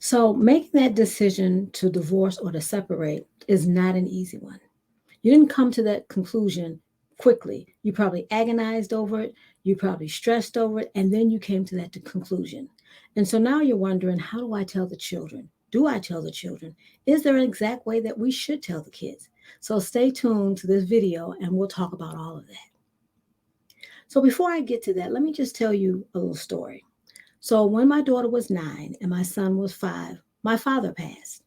So, making that decision to divorce or to separate is not an easy one. You didn't come to that conclusion quickly. You probably agonized over it, you probably stressed over it, and then you came to that conclusion. And so now you're wondering, how do I tell the children? Do I tell the children? Is there an exact way that we should tell the kids? So stay tuned to this video and we'll talk about all of that. So before I get to that, let me just tell you a little story. So when my daughter was 9 and my son was 5, my father passed.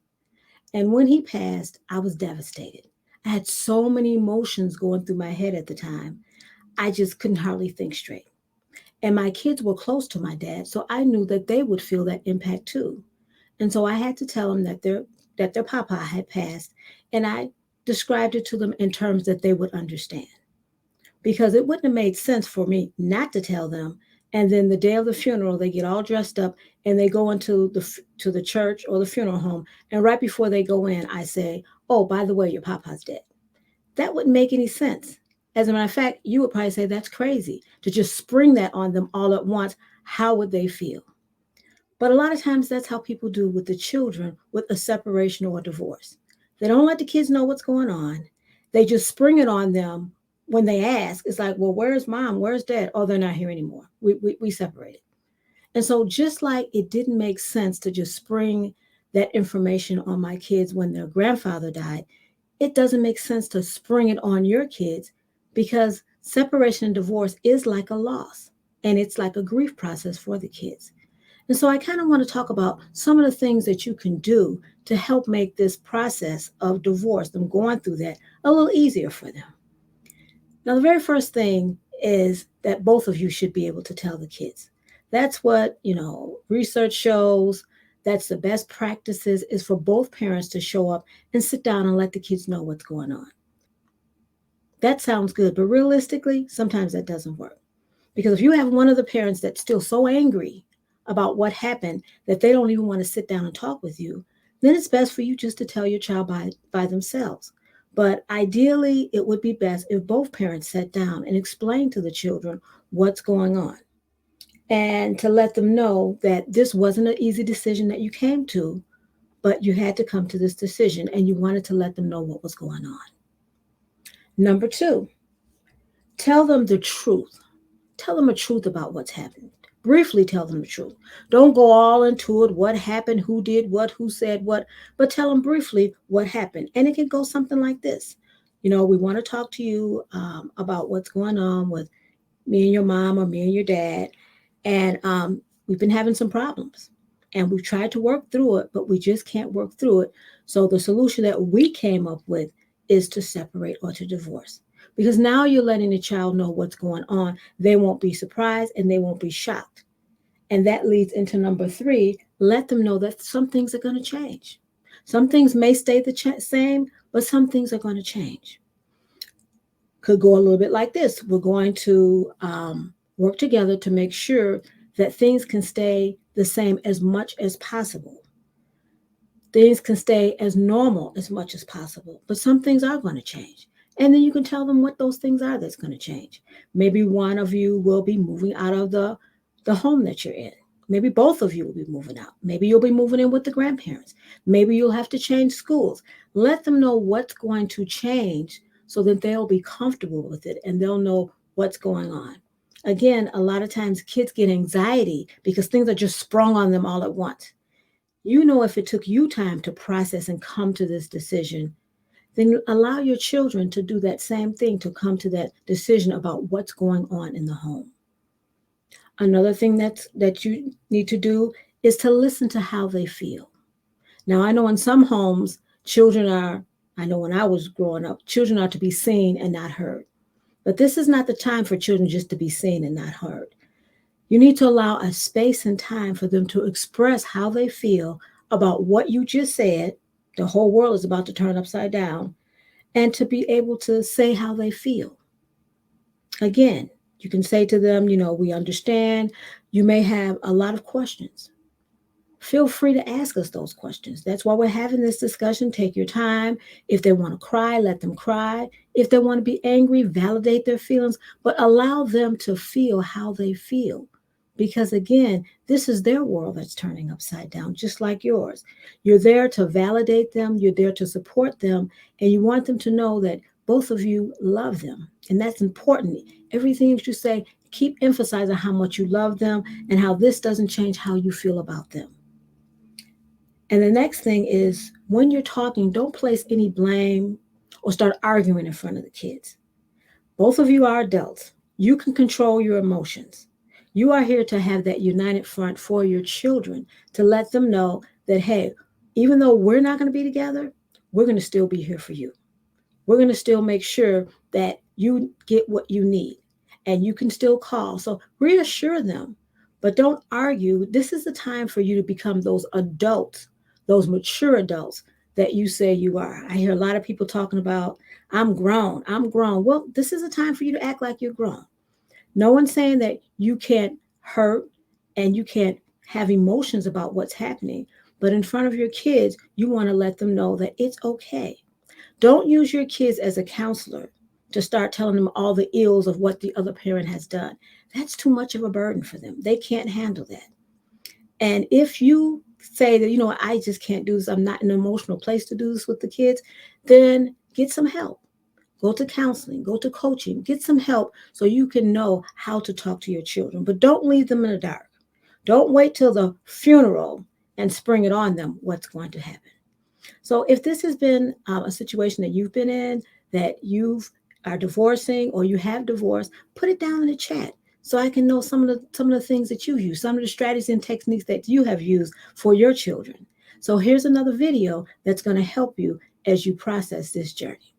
And when he passed, I was devastated. I had so many emotions going through my head at the time. I just couldn't hardly think straight. And my kids were close to my dad, so I knew that they would feel that impact too. And so I had to tell them that their papa had passed, and I described it to them in terms that they would understand. Because it wouldn't have made sense for me not to tell them. And then the day of the funeral, they get all dressed up and they go into the church or the funeral home. And right before they go in, I say, "Oh, by the way, your papa's dead." That wouldn't make any sense. As a matter of fact, you would probably say that's crazy to just spring that on them all at once. How would they feel? But a lot of times that's how people do with the children with a separation or a divorce. They don't let the kids know what's going on. They just spring it on them when they ask. It's like, well, where's mom? Where's dad? Oh, they're not here anymore. We separated. And so just like it didn't make sense to just spring that information on my kids when their grandfather died, it doesn't make sense to spring it on your kids because separation and divorce is like a loss and it's like a grief process for the kids. And so I kind of want to talk about some of the things that you can do to help make this process of divorce, them going through that, a little easier for them. Now, the very first thing is that both of you should be able to tell the kids. That's what, research shows. That's the best practices is for both parents to show up and sit down and let the kids know what's going on. That sounds good, but realistically, sometimes that doesn't work. Because if you have one of the parents that's still so angry about what happened that they don't even want to sit down and talk with you, then it's best for you just to tell your child by themselves. But ideally, it would be best if both parents sat down and explained to the children what's going on and to let them know that this wasn't an easy decision that you came to, but you had to come to this decision and you wanted to let them know what was going on. Number two, tell them the truth. Tell them the truth about what's happened. Briefly tell them the truth. Don't go all into it, what happened, who did what, who said what, but tell them briefly what happened. And it can go something like this. We want to talk to you about what's going on with me and your mom or me and your dad. And we've been having some problems. And we've tried to work through it, but we just can't work through it. So the solution that we came up with is to separate or to divorce. Because now you're letting the child know what's going on. They won't be surprised and they won't be shocked. And that leads into number three, let them know that some things are going to change. Some things may stay the same, but some things are going to change. Could go a little bit like this. We're going to work together to make sure that things can stay the same as much as possible. Things can stay as normal as much as possible, but some things are going to change. And then you can tell them what those things are that's going to change. Maybe one of you will be moving out of the home that you're in. Maybe both of you will be moving out. Maybe you'll be moving in with the grandparents. Maybe you'll have to change schools. Let them know what's going to change so that they'll be comfortable with it and they'll know what's going on. Again, a lot of times kids get anxiety because things are just sprung on them all at once. If it took you time to process and come to this decision, then allow your children to do that same thing, to come to that decision about what's going on in the home. Another thing that you need to do is to listen to how they feel. Now, I know in some homes, I know when I was growing up, children are to be seen and not heard. But this is not the time for children just to be seen and not heard. You need to allow a space and time for them to express how they feel about what you just said. The whole world is about to turn upside down, and to be able to say how they feel. Again, you can say to them, we understand. You may have a lot of questions. Feel free to ask us those questions. That's why we're having this discussion. Take your time. If they want to cry, let them cry. If they want to be angry, validate their feelings, but allow them to feel how they feel. Because again, this is their world that's turning upside down, just like yours. You're there to validate them, you're there to support them, and you want them to know that both of you love them. And that's important. Everything that you say, keep emphasizing how much you love them and how this doesn't change how you feel about them. And the next thing is when you're talking, don't place any blame or start arguing in front of the kids. Both of you are adults. You can control your emotions. You are here to have that united front for your children to let them know that, hey, even though we're not going to be together, we're going to still be here for you. We're going to still make sure that you get what you need and you can still call. So reassure them, but don't argue. This is the time for you to become those adults, those mature adults that you say you are. I hear a lot of people talking about, I'm grown, I'm grown. Well, this is a time for you to act like you're grown. No one's saying that you can't hurt and you can't have emotions about what's happening. But in front of your kids, you want to let them know that it's okay. Don't use your kids as a counselor to start telling them all the ills of what the other parent has done. That's too much of a burden for them. They can't handle that. And if you say that, I just can't do this, I'm not in an emotional place to do this with the kids, then get some help. Go to counseling, go to coaching, get some help so you can know how to talk to your children. But don't leave them in the dark. Don't wait till the funeral and spring it on them what's going to happen. So if this has been a situation that you've been in, that you are divorcing or you have divorced, put it down in the chat so I can know some of the things that you use, some of the strategies and techniques that you have used for your children. So here's another video that's going to help you as you process this journey.